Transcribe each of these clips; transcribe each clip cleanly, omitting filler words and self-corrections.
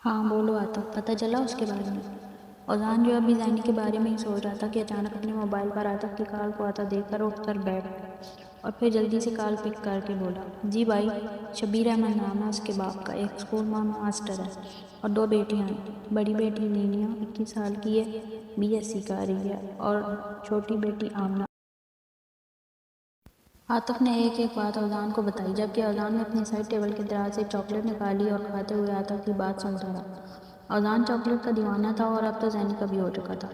ہاں بولو آتا پتہ چلا اس کے بارے میں؟ اذان جو ابھی زینی کے بارے میں ہی سوچ رہا تھا کہ اچانک اپنے موبائل پر آتف کی کال کو آتا دیکھ کر اٹھ کر بیٹھ اور پھر جلدی سے کال پک کر کے بولا، جی بھائی، شبیر احمد نام ہے اس کے باپ کا، ایک اسکول میں ماسٹر ہے اور 2 بیٹیاں ہیں۔ بڑی بیٹی نینیا 21 سال کی ہے، BSc کر رہی ہے، اور چھوٹی بیٹی آمنہ۔ آتف نے ایک ایک بات اذان کو بتائی، جبکہ اذان نے اپنی سائڈ ٹیبل کے دراز سے چاکلیٹ نکالی اور کھاتے ہوئے آتف کی بات سنتا رہا۔ اذان چاکلیٹ کا دیوانہ تھا اور اب تو زینی کا بھی ہو چکا تھا۔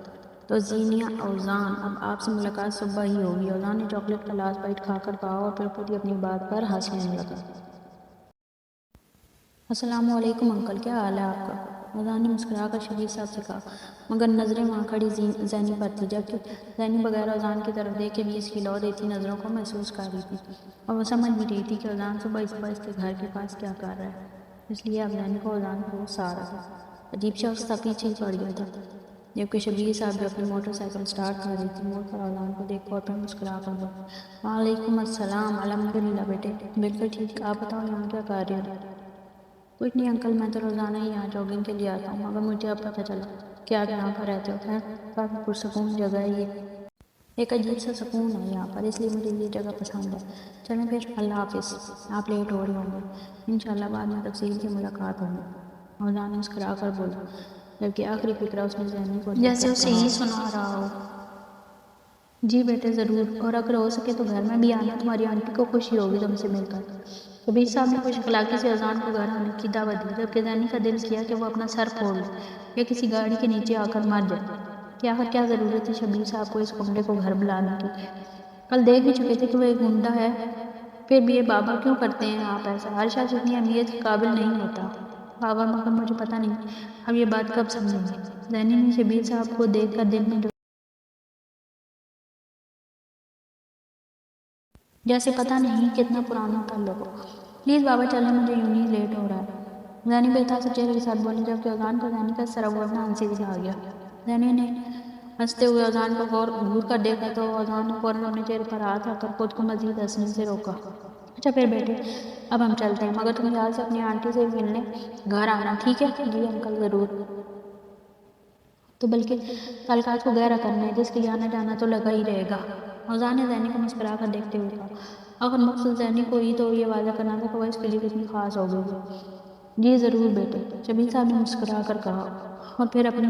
تو زینیا اذان، اب آپ سے ملاقات صبح ہی ہوگی، اذان نے چاکلیٹ کا لاسٹ بائٹ کھا کر کہا اور پھر خود ہی اپنی بات پر ہنسنے لگا۔ السلام علیکم انکل، کیا حال ہے آپ کا؟ اذان نے مسکرا کر شبیر صاحب سے کہا، مگر نظریں وہاں کھڑی زینی پر تھی، جبکہ زینی بغیر اذان کی طرف دیکھے بھی اس کی لو دیتی نظروں کو محسوس کر رہی تھی اور وہ سمجھ بھی رہی تھی کہ اذان صبح اس کے گھر کے پاس کیا کر رہا ہے۔ اس لیے اب زینی کو اذان کو غصہ آ رہا تھا۔ عجیب شخص تھا، پیچھے ہی پڑ گیا تھا، جبکہ شبیر صاحب جو اپنی موٹر سائیکل سٹارٹ کر رہی تھی، مڑ کر اذان کو دیکھا اور پھر مسکرا کر بولی، وعلیکم السلام، الحمدللہ بیٹے، بالکل ٹھیک، آپ بتاؤ یہاں کیا کر رہے ہو؟ کچھ نہیں انکل، میں تو روزانہ ہی یہاں جاگنگ کے لیے آتا ہوں، مگر مجھے اب پتہ چلا کہ آپ یہاں پر رہتے ہو۔ خیر، کافی پرسکون جگہ ہے یہ، ایک عجیب سا سکون ہے یہاں پر، اس لیے مجھے یہ جگہ پسند ہے۔ چلیں پھر، اللہ حافظ، آپ لیٹ ہو رہے ہوں گے، انشاءاللہ بعد میں تفصیل سے ملاقات ہوگی، اذان مسکرا کر بولا، جبکہ آخری فکرہ اس نے زینی کو جیسے اسے ہی سنا رہا ہو۔ جی بیٹے ضرور، اور اگر ہو سکے تو گھر میں بھی آنا، تمہاری آنٹی کو خوشی ہوگی تم سے مل کر۔ شبیر صاحب نے خوش اخلاقی سے اذان کو گھر آنے کی دعوت دی، جبکہ زینی کا دل کیا کہ وہ اپنا سر پھوڑ لے یا کسی گاڑی کے نیچے آ کر مر جائے کہ آخر کیا ضرورت تھی شبیر صاحب کو اس کمرے کو گھر بلانے کی۔ کل دیکھ بھی چکے تھے کہ وہ ایک گنڈا ہے، پھر بھی یہ بابا کیوں کرتے ہیں آپ ایسا؟ ہر شخص اتنی اہمیت کے قابل نہیں ہوتا بابا، مگر مجھے پتہ نہیں اب یہ بات کب سمجھیں گے۔ زینی نے شبیر صاحب کو دیکھ کر دل میں جیسے پتہ نہیں کتنا پرانا تعلق ہو، پلیز بابا چلیں، مجھے یوں ہی لیٹ ہو رہا ہے، زینی بےتاثر چہرے کے ساتھ بولی، جبکہ اذان کو زینی کا سرورنا ہنسی دکھا گیا۔ زینی نے ہنستے ہوئے اذان کو گور کر دیکھا تو اذان نے فوراً اپنے چہرے پر ہاتھ رکھ کر خود کو مزید ہنسنے سے روکا۔ اچھا پھر بیٹے، اب ہم چلتے ہیں، مگر تم یاد سے اپنی آنٹی سے ملنے گھر آنا، ٹھیک ہے؟ جی انکل ضرور، تو بلکہ تعلقات کو گہرا کرنا ہے، جس کے آنا جانا تو لگا ہی رہے گا۔ اذان نے زینی کو مسکرا کر دیکھتے ہوئے کہا، آخر مقصد زینی کو ہی تو یہ واضح کرنا تھا کہ وہ اس کے لیے کتنی خاص ہو گئی ہے۔ جی ضرور بیٹے، شبیر صاحب نے مسکرا کر کہا اور پھر اپنی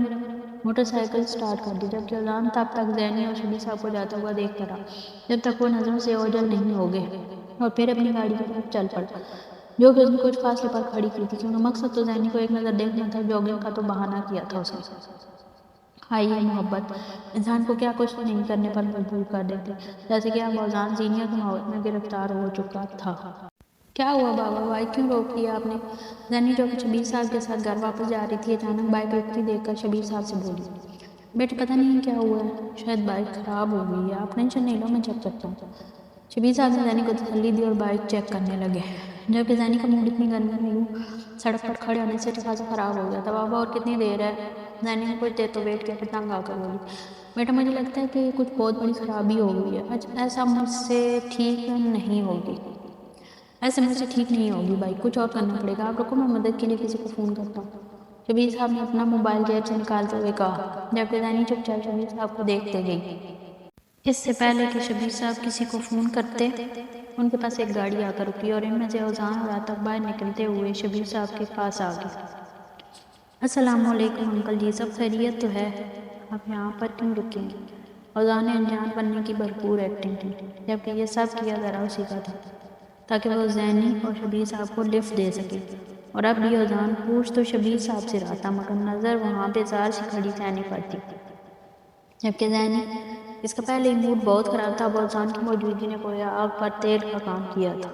موٹر سائیکل سٹارٹ کر دی، جبکہ اذان تب تک زینی اور شبیر صاحب کو جاتا ہوا دیکھتا رہا جب تک وہ نظروں سے اوجھل نہیں ہو گئے، اور پھر اپنی گاڑی کی طرف چل پڑا، جو کہ اس نے کچھ فاصلے پر کھڑی کی تھی، کیونکہ مقصد تو زینی کو ایک نظر دیکھنا تھا، جوگنگ کا تو بہانہ کیا تھا اس نے۔ آئیے محبت انسان کو کیا کچھ نہیں کرنے پر مجبور کر دیتے، جیسے کہ اب اذان زینیا کی محبت میں گرفتار ہو چکا تھا۔ کیا ہوا بابا، بائک کیوں روک لیا آپ نے؟ زینی جو کہ شبیر صاحب کے ساتھ گھر واپس جا رہی تھی، اچانک بائک رکتی دیکھ کر شبیر صاحب سے بولی، بیٹے پتہ نہیں کیا ہوا ہے، شاید بائک خراب ہو گئی ہے، آپ ٹینشن نہیں لو، میں چیک کرتا ہوں۔ شبیر صاحب نے زینی کو تسلی دی اور بائک چیک کرنے لگے، جبکہ زینی کا موڈ اتنی گرمی میں یوں سڑک پر کھڑے ہونے سے خاصا خراب ہو گیا تھا۔ بابا اور کتنی دیر ہے؟ زینی نے کچھ دیر تو ویٹ کیا، پھر تنگ آ کر بولی، بیٹا مجھے لگتا ہے کہ کچھ بہت بڑی خرابی ہو گئی ہے، ایسا مجھ سے ٹھیک نہیں ہوگی، ایسے مجھ سے ٹھیک نہیں ہوگی بھائی، کچھ اور کرنا پڑے گا، آپ رکو میں مدد کے لیے کسی کو فون کرتا ہوں، شبیر صاحب نے اپنا موبائل جیب سے نکالتے ہوئے کہا، جبکہ زینی چپ چاپ شبیر صاحب کو دیکھتے گئی۔ اس سے پہلے کہ شبیر صاحب کسی کو فون کرتے، ان کے پاس ایک گاڑی آ کر رکی اور ان میں سے اذان اور آتف باہر نکلتے ہوئے شبیر صاحب کے پاس آ گئے۔ السلام علیکم انکل جی، سب خیریت تو ہے؟ آپ یہاں پر کیوں رکیں گے؟ اذان نے انجان بننے کی بھرپور ایکٹنگ کی، جبکہ یہ سب کیا ذرا اسی کا تھا تاکہ وہ زینی اور شبیر صاحب کو لفٹ دے سکے، اور اب بھی اذان پوچھ تو شبیر صاحب سے رہا تھا، مگر نظر وہاں پہ زار سی کھڑی زینی پر تھی، جبکہ زینی اس کا پہلے ہی موڈ بہت خراب تھا، اب اذان کی موجودگی نے گویا آگ پر تیل کا کام کیا تھا۔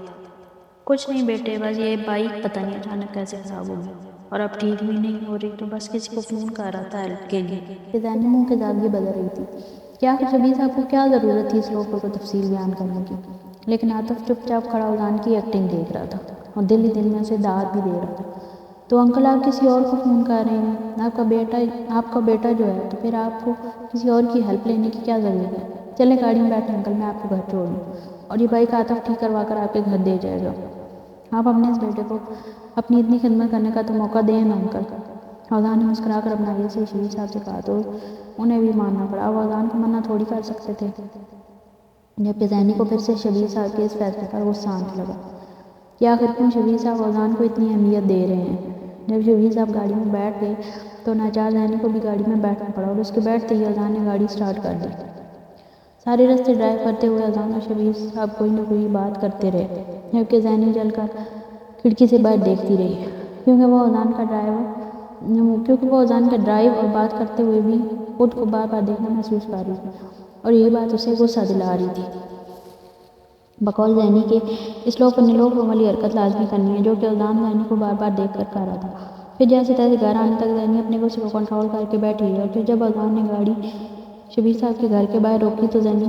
کچھ نہیں بیٹے، بس یہ بائک پتہ نہیں اچانک کیسے خراب ہو گئی اور اب ٹھیک بھی نہیں ہو رہی، تو بس کسی کو فون کر رہا تھا ہیلپ کے لیے۔ کہ زینی منہ کے داغ بدل رہی تھی کہ آخر شبیر صاحب کو کیا ضرورت تھی اس لوگوں کو تفصیل بیان کرنے کی، لیکن آتف چپ چاپ کھڑا اذان کی ایکٹنگ دیکھ رہا تھا اور دل ہی دل میں اسے داد بھی دے رہا تھا۔ تو انکل آپ کسی اور کو فون کر رہے ہیں، آپ کا بیٹا جو ہے، تو پھر آپ کو کسی اور کی ہیلپ لینے کی کیا ضرورت ہے؟ چلے گاڑی میں بیٹھے انکل، میں آپ کو گھر چھوڑ دوں، اور یہ بائک آتف ٹھیک کروا کر آپ کے گھر دے جائے گا۔ آپ اپنے اس بیٹے کو اپنی اتنی خدمت کرنے کا تو موقع دیں نا انکل۔ اذان نے مسکرا کر اپنا یہ سے شبیر صاحب سے کہا تو انہیں بھی ماننا پڑا، وہ اذان کو منع تھوڑی کر سکتے تھے۔ جبکہ زینی کو پھر سے شبیر صاحب کے اس فیصلے پر غصہ آنے لگا کہ آخر کیوں شبیر صاحب اذان کو اتنی اہمیت دے رہے ہیں۔ جب شبیر صاحب گاڑی میں بیٹھ گئے تو ناچار زینی کو بھی گاڑی میں بیٹھنا پڑا اور اس کے بیٹھتے ہی اذان نے گاڑی سٹارٹ کر دی۔ سارے راستے ڈرائیو کرتے ہوئے اذان اور شبیر صاحب کوئی نہ کوئی بات کرتے رہے، جبکہ زینی جل کر کھڑکی سے باہر دیکھتی رہی، کیونکہ وہ اذان کا ڈرائیو اور بات کرتے ہوئے بھی خود کو بار بار دیکھنا محسوس کر رہی تھی اور یہی بات اسے غصہ دلا رہی تھی۔ بقول زینی کے اس لوف والی حرکت لازمی کرنی ہے، جو کہ اذان زینی کو بار بار دیکھ کر کر رہا تھا۔ پھر جیسے تیسے گھر آنے تک زینی اپنے غصے کو کنٹرول کر کے بیٹھی رہی اور پھر جب اذان نے گاڑی شبیر صاحب کے گھر کے باہر روکی تو زینی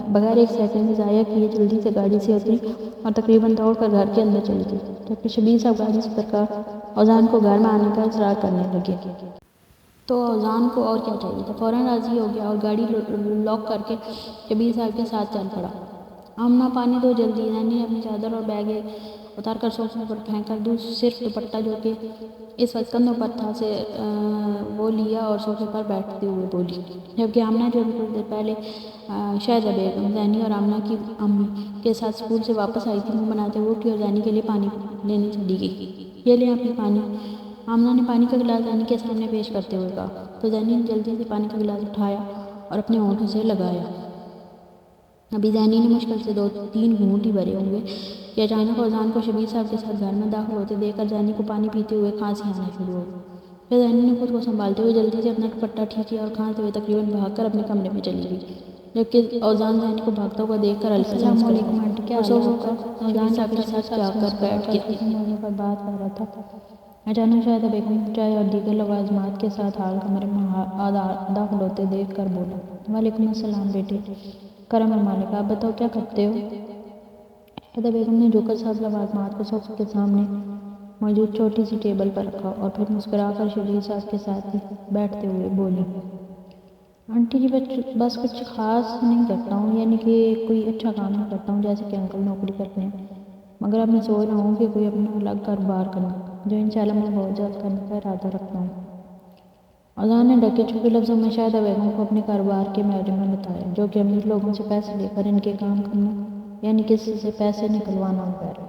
بغیر ایک سیکنڈ ضائع کیے جلدی سے گاڑی سے اتری اور تقریباً دوڑ کر گھر کے اندر چلی گئی، جبکہ شبیر صاحب گاڑی سے اتر کر اذان کو گھر میں آنے کا اصرار کرنے لگے۔ تو اذان کو اور کیا چاہیے تھا، فوراً راضی ہو گیا اور گاڑی لاک کر کے شبیر صاحب کے ساتھ چل پڑا۔ آمنہ پانی دو جلدی، زینی نے اپنی چادر اور بیگ اتار کر صوفے پر پھینک کر صرف دوپٹہ جو کہ اس وقت کندھوں پر تھا سے وہ لیا اور صوفے پر بیٹھتے ہوئے بولی، جبکہ آمنہ جو کچھ دیر پہلے شاہدہ بیگم زینی اور آمنہ کی امی کے ساتھ اسکول سے واپس آئی تھی، منہ بناتے ہوئے اٹھی اور زینی کے لیے پانی لینے چلی گئی۔ یہ لیں اپنی پانی، آمنہ نے پانی کا گلاس زینی کے سامنے پیش کرتے ہوئے کہا، تو زینی نے جلدی سے پانی کا گلاس اٹھایا اور اپنے ہونٹوں سے لگایا۔ ابھی زینی نے مشکل سے 2-3 گھونٹ ہی بھرے ہوں گے کہ اچانک اذان کو شبیر صاحب کے ساتھ گھر میں داخل ہوتے دیکھ کر زینی کو پانی پیتے ہوئے کھانسی آنا شروع ہو گئی۔ پھر زینی نے خود کو سنبھالتے ہوئے جلدی سے اپنا دوپٹہ ٹھیک کیا اور کھانستے ہوئے تقریباً بھاگ کر اپنے کمرے میں چلی گئی، جبکہ اذان زینی کو بھاگتا ہوا دیکھ کر ہلکا سا مسکرایا اور صوفے پر شبیر صاحب کے ساتھ جا کر بیٹھ گیا۔ کسی موضوع پر بات کر رہا تھا، اچانک شاہدہ بیگم چائے اور دیگر لوازمات کے ساتھ حال کمرے میں داخل ہوتے دیکھ کر بولا، وعلیکم السلام بیٹے، کرم ہے مالک، آپ بتاؤ کیا کرتے ہو؟ شاہدہ بیگم نے جھک کر سب لوازمات کو صوفے کے سامنے موجود چھوٹی سی ٹیبل پر رکھا اور پھر مسکرا کر شبیر صاحب کے ساتھ بیٹھتے ہوئے بولی، آنٹی جی بس کچھ خاص نہیں کرتا ہوں، یعنی کہ کوئی اچھا کام نہیں کرتا ہوں جیسے کہ انکل نوکری کرتے ہیں، مگر اب میں سوچ رہا ہوں کہ کوئی اپنا الگ کاروبار کروں، جو انشاءاللہ میں بہت جلد کرنے کا ارادہ رکھتا ہوں۔ اذان نے ڈھکے چھپے لفظوں میں شاہدہ بیگم کو اپنے کاروبار کے بارے میں بتایا، جو کہ امیر لوگوں سے پیسے لے کر ان کے کام کرنا، یعنی کسی سے پیسے نکلوانا وغیرہ۔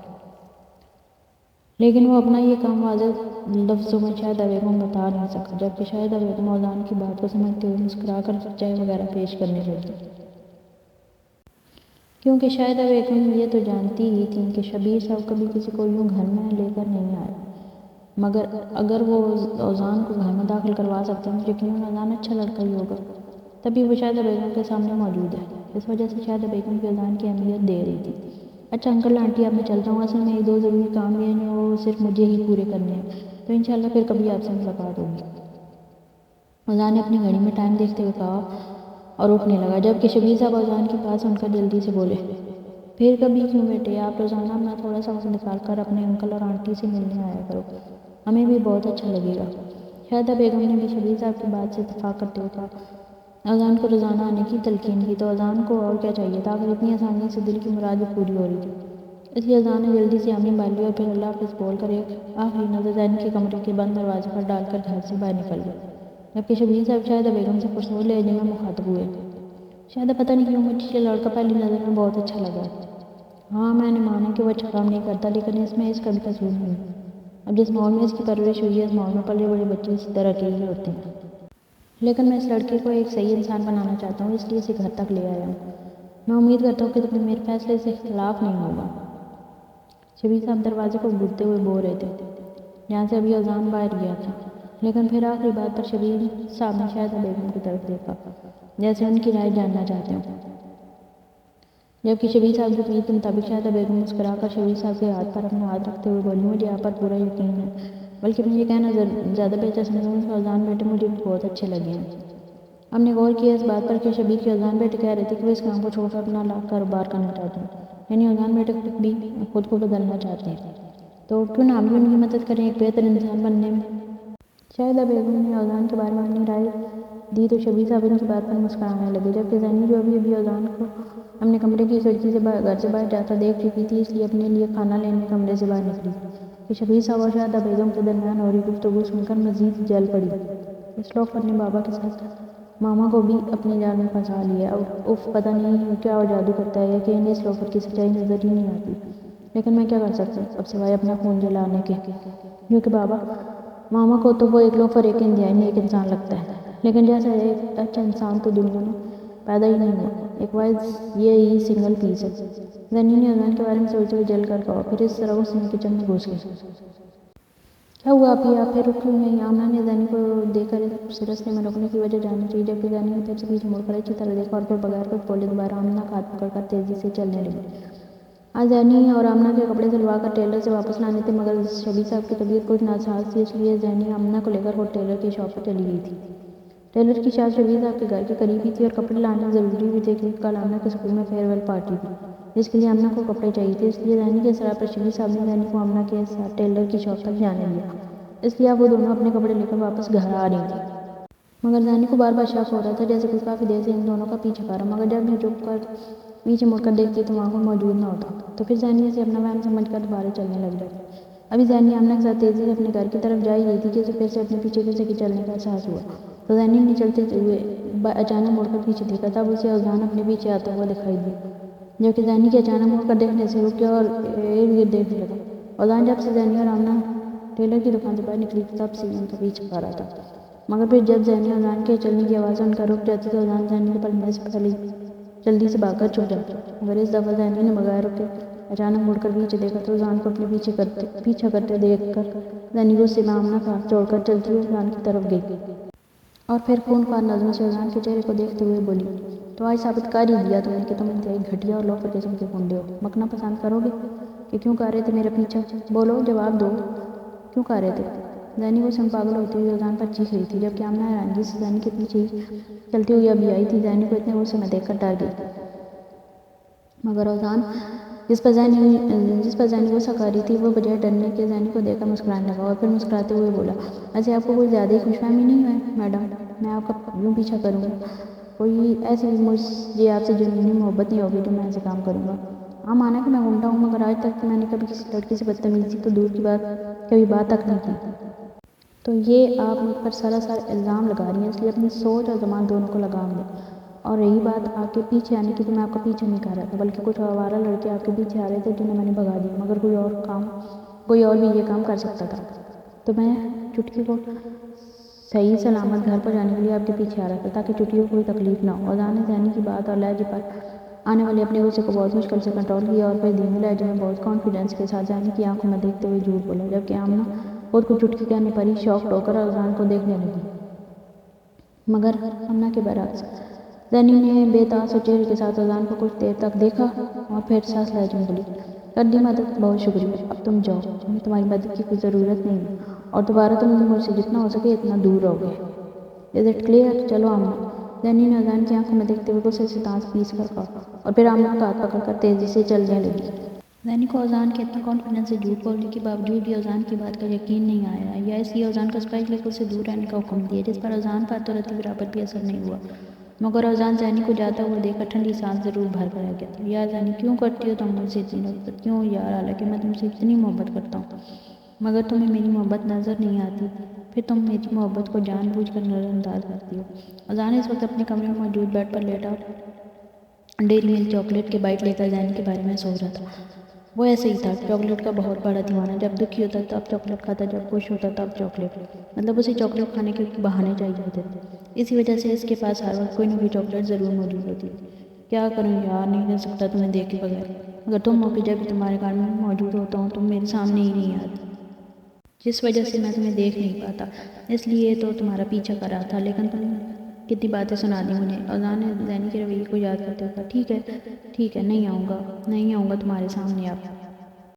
لیکن وہ اپنا یہ کام واضح لفظوں میں شاہدہ بیگم بتا نہیں سکا، جبکہ شاہدہ بیگم اذان کی بات کو سمجھتے ہوئے مسکرا کر چائے وغیرہ پیش کرنے لگی، کیونکہ شاہدہ بیگم یہ تو جانتی ہی تھیں کہ شبیر صاحب کبھی کسی کو یوں گھر میں لے کر نہیں آئے، مگر اگر وہ اذان کو گھر میں داخل کروا سکتے ہیں تو یقیناً اذان اچھا لڑکا ہی ہوگا، تبھی وہ شاہدہ بیگم کے سامنے موجود ہے۔ اس وجہ سے شاہدہ بیگم کی اذان کی اہمیت دے رہی تھی۔ اچھا انکل آنٹی اب میں چلتا ہوں، اصل میں ایک 2 ضروری کام بھی ہیں وہ صرف مجھے ہی پورے کرنے ہیں، تو انشاءاللہ پھر کبھی آپ سے ملاقات ہوگی، اذان نے اپنی گھڑی میں ٹائم دیکھتے ہوئے کہا اور اٹھنے لگا، جبکہ شبیر صاحب اذان کی بات سن کر جلدی سے بولے، پھر کبھی کیوں بیٹے، آپ روزانہ اپنا تھوڑا سا وقت نکال کر اپنے انکل اور آنٹی سے ملنے آیا کرو، ہمیں بھی بہت اچھا لگے گا۔ شاہدہ بیگم نے بھی شبیر صاحب کی بات سے اتفاق کرتے ہوئے کہا، اذان کو روزانہ آنے کی تلقین کی، تو اذان کو اور کیا چاہیے تھا، آخر اتنی آسانی سے دل کی مراد بھی پوری ہو رہی تھی، اس لیے اذان نے جلدی سے آمین بھالی اور پھر اللہ حافظ بول کر ایک آخری نظر زینی کے کمرے کے بند دروازے پر ڈال کر گھر سے باہر نکل گیا، جبکہ شبیر صاحب شاہدہ بیگم سے پرسکون لہجے میں مخاطب ہوئے، شاہدہ پتہ نہیں کیوں مجھے یہ لڑکا پہلی نظر میں بہت اچھا لگا ہے۔ ہاں میں نے مانا کہ وہ اچھا کام نہیں کرتا، لیکن اس کا بھی قصور نہیں، اب جس ماحول میں اس کی پرورش ہوئی ہے اس ماحول میں پلے بڑے بچے اسی طرح کے ہی ہوتے ہیں، لیکن میں اس لڑکے کو ایک صحیح انسان بنانا چاہتا ہوں، اس لیے اسے گھر تک لے آیا ہوں، میں امید کرتا ہوں کہ تمہیں میرے فیصلے سے اختلاف نہیں ہوگا۔ شبیر صاحب دروازے کو گھورتے ہوئے بول رہے تھے، جہاں سے ابھی اذان باہر گیا تھا، لیکن پھر آخری بات پر شبیر صاحب نے شاہدہ بیگم کی طرف دیکھا جیسے ان کی رائے جاننا چاہتے ہوں، جبکہ شبیر صاحب کی امید کے مطابق شاہدہ بیگم مسکرا کر شبیر صاحب کے ہاتھ پر اپنا ہاتھ رکھتے ہوئے بولی، مجھے آپ پر پورا یقین ہے، بلکہ میں یہ کہنا زیادہ بہتر سمجھوں گی کہ اذان بیٹے مجھے بہت اچھے لگے ہیں۔ ہم نے غور کیا اس بات پر کہ شبیر کے اذان بیٹے کہہ رہے تھے کہ وہ اس کام کو چھوڑ کر اپنا الگ کاروبار کرنا چاہتے ہیں، یعنی اذان بیٹے بھی خود کو بدلنا چاہتے ہیں، تو کیوں نہ ہم بھی ان کی مدد کریں ایک بہتر انسان بننے میں۔ شاہدہ بیگم نے اذان کے بارے میں اپنی رائے دی تو شبیر صاحب ان کی بات پر مسکرانے لگے، جبکہ زینی جو ابھی اذان کو اپنے کمرے کی کھڑکی سے گھر سے باہر جاتا دیکھ چکی تھی، اس لیے اپنے لیے کھانا لینے کمرے سے باہر نکلی، کہ شبیر صاحب اور شاہدہ بیگم کے درمیان ہو رہی گفتگو سن کر مزید جل پڑی۔ اس لوفر نے بابا کے ساتھ ماما کو بھی اپنے جال میں پھنسا لیا۔ اف پتہ نہیں کیا اور جادو کرتا ہے کہ انہیں اس لوفر کی سچائی نظر ہی نہیں آتی، لیکن میں کیا کر سکتی اب سوائے اپنا خون جلانے کے، کیونکہ بابا ماما کو تو وہ ایک لوفر ایک انتہائی نیک انسان لگتا ہے، لیکن جیسا ایک اچھا انسان تو دنیا میں پیدا ہی نہیں ہوا، ایک واحد یہی سنگل پیس ہے۔ زینی نے اذان کے بارے میں سوچتے ہوئے جل کر کہا، پھر اس طرح اس نے کچن میں گھس گئی۔ کیا ہوا آپ پھر رک کیوں نہیں؟ آمنہ نے زینی کو دیکھ کر اسے رستے میں روکنے کی وجہ جاننی چاہیے، جبکہ زینی نے پھر سے پیچھے مڑ کر اچھی طرح دیکھا اور پھر بغیر کچھ بولے دوبارہ آمنہ کا ہاتھ پکڑ کر تیزی سے چلنے لگی۔ آج زینی اور آمنہ کے کپڑے سلوا کر ٹیلر سے واپس لانے تھے، مگر شبیر صاحب کی طبیعت کچھ ناساز تھی، اس لیے زینی آمنہ کو لے کر خود ٹیلر کی شاپ پر چلی گئی تھی۔ ٹیلر کی شاپ شبیر صاحب کے گھر کے قریب ہی تھی اور کپڑے لانے ضروری بھی تھے کیونکہ کل آمنہ کے اسکول میں فیئر ویل پارٹی تھی، جس کے لیے آمنہ کو کپڑے چاہیے تھے۔ اس لیے زینی کے اصرار پر شبیر صاحب نے زینی کو آمنہ کے ساتھ ٹیلر کی شاپ تک جانے دیا، اس لیے اب وہ دونوں اپنے کپڑے لے کر واپس گھر آ رہی تھیں۔ مگر زینی کو بار بار شک ہو رہا تھا جیسے کوئی کافی دیر سے ان دونوں کا پیچھا کر رہا، مگر جب بھی جھک کر پیچھے مڑ کر دیکھتی تو وہاں کوئی موجود نہ ہوتا، تو پھر زینی اسے اپنا وہم سمجھ کر دوبارہ چلنے لگ جاتی۔ ابھی زینی آمنہ کے ساتھ تیزی سے اپنے گھر کی طرف جا ہی رہی تھی کہ اسے پھر سے اپنے پیچھے کسی کے چلنے کا احساس ہوا، تو زینی نے چلتے ہوئے اچانک مڑ کر پیچھے دیکھا، تب اسے اذان اپنے پیچھے آتا ہوا دکھائی دیا، جبکہ زینی کے اچانک مڑ کر دیکھنے سے رک گیا اور ارد گرد دیکھنے لگا۔ اذان جب سے زینی اور آمنہ ٹیلر کی دکان سے باہر نکلی تب سے ان کا پیچھا کر رہا تھا، مگر پھر جب زینی اذان کے چلنے کی آواز سن کر رک جاتی تو اذان زینی کے پلٹنے سے پہلے جلدی سے بھاگ کر چھپ جاتی، مگر اس دفعہ زینی نے بغیر رکے اچانک مڑ کر پیچھے دیکھا تو اذان کو اپنے پیچھا کرتے دیکھ کر زینی غصے میں آمنہ کا ہاتھ چھوڑ کر چلتی ہوئی اذان کی طرف گئی اور پھر خونخوار نظروں سے اذان کے چہرے کو دیکھتے ہوئے بولی، تو آج ثابت کر ہی دیا تم نے کہ تم انتہائی گھٹیا اور لوفر قسم کے گنڈے ہو۔ مکنا پسند کرو گے کہ کیوں کر رہے تھے میرا پیچھا؟ بولو، جواب دو، کیوں کر رہے تھے؟ زینی غصے میں پاگل ہوتی ہوئی اذان پر چیخ رہی تھی، جبکہ آمنہ حیرانگی سے زینی کے پیچھے ہی چلتی ہوئی ابھی آئی تھی۔ زینی کو اتنے غصے میں دیکھ کر ڈر گئی، مگر اذان جس پر زینی غصہ کر رہی تھی وہ بجائے ڈرنے کے زینی کو دیکھ کر مسکرانے لگا اور پھر مسکراتے ہوئے بولا، ایسے آپ کو کوئی زیادہ ہی خوش فہمی نہیں ہے میڈم؟ میں آپ کا یوں پیچھا کروں گا؟ کوئی ایسی بھی مجھے آپ سے جنونی محبت نہیں ہوگی جو میں ایسے کام کروں گا؟ ہاں مانا کہ میں گنڈا ہوں، مگر آج تک میں نے کبھی کسی لڑکی سے بدتمیزی تو دور کی بات کبھی بات تک نہیں کی۔ تو یہ آپ مجھ پر سراسر الزام لگا رہی ہیں، اس لیے اپنی سوچ اور زبان دونوں کو لگام دیں۔ اور رہی بات آپ کے پیچھے آنے کی، تو میں آپ کا پیچھا نہیں کر رہا تھا، بلکہ کچھ آوارہ لڑکے آپ کے پیچھے آ رہے تھے جنہیں میں نے بھگا دیا، مگر کوئی اور بھی یہ کام کر سکتا تھا، تو میں چٹکی کو صحیح سلامت گھر پہنچانے کے لیے آپ کے پیچھے آ رہا تھا تاکہ چٹکی کو کوئی تکلیف نہ ہو۔ اذان نے زینی کی بات اور لہجے پر آنے والے اپنے غصے کو بہت مشکل سے کنٹرول کیا اور پھر دھیمے لہجے میں بہت کانفیڈنس کے ساتھ زینی کی آنکھوں میں دیکھتے ہوئے جھوٹ بولا، جبکہ آمنہ خود کو چٹکی کہنے پر ہی شاکڈ ہو کر اذان کو دیکھنے لگی، مگر آمنہ کے برعکس۔ زینی نے بے تاثر چہرے کے ساتھ اذان کو کچھ دیر تک دیکھا اور پھر ساس لہجے میں بولی، کر دی مدد، بہت شکریہ، اب تم جاؤ، مجھے تمہاری مدد کی کوئی ضرورت نہیں ہے اور دوبارہ تم مجھ سے جتنا ہو سکے اتنا دور رہو گے۔ Is it clear? چلو آمنہ، زینی نے اذان کی آنکھوں میں دیکھتے ہوئے غصے سے دانت پیس کر کہا اور پھر آمنہ کا ہاتھ پکڑ کر تیزی سے چلنے لگی۔ زینی کو اذان کے اتنا کانفیڈنس سے جھوٹ بولنے کے باوجود بھی اذان کی بات کا یقین نہیں آیا، یا اس لیے اذان کو اسپیشلی خود سے دور رہنے کا حکم دیا، جس پر اذان پر تو رتی برابر بھی اثر نہیں ہوا، مگر اذان زینی کو جاتا ہوا دیکھ کر ٹھنڈی سانس ضرور بھر کر رہ گیا تھا۔ یار زینی، کیوں کرتی ہو تم مجھ سے اتنی نفرت؟ کیوں یار؟ حالانکہ میں تم سے اتنی محبت کرتا ہوں، مگر تمہیں میری محبت نظر نہیں آتی، پھر تم میری محبت کو جان بوجھ کر نظر انداز کرتی ہو۔ اذان اس وقت اپنے کمرے میں موجود بیڈ پر لیٹا ڈیری ملک چاکلیٹ کے بائٹ لے کر زینی کے بارے میں سوچ رہا تھا۔ وہ ایسے ہی تھا، چاکلیٹ کا بہت بڑا دیوانہ، جب دکھی ہوتا تب چاکلیٹ کھاتا، جب خوش ہوتا تب چاکلیٹ، مطلب اسے چاکلیٹ کھانے کے بہانے چاہیے ہوتے تھے، اسی وجہ سے اس کے پاس ہر وقت کوئی نہ کوئی چاکلیٹ ضرور موجود ہوتی تھی۔ کیا کروں یار، نہیں رہ سکتا تمہیں دیکھ کے بغیر، اگر تم ہو کہ جب بھی تمہارے گھر میں موجود ہوتا ہوں تم میرے سامنے ہی نہیں آتی، جس وجہ سے میں تمہیں دیکھ نہیں پاتا، اس لیے تو تمہارا پیچھا کر رہا تھا، لیکن تم کتنی باتیں سنا دی مجھے۔ اذان نے زینی کے رویے کو یاد کرتے ہوئے کہا، ٹھیک ہے نہیں آؤں گا تمہارے سامنے اب۔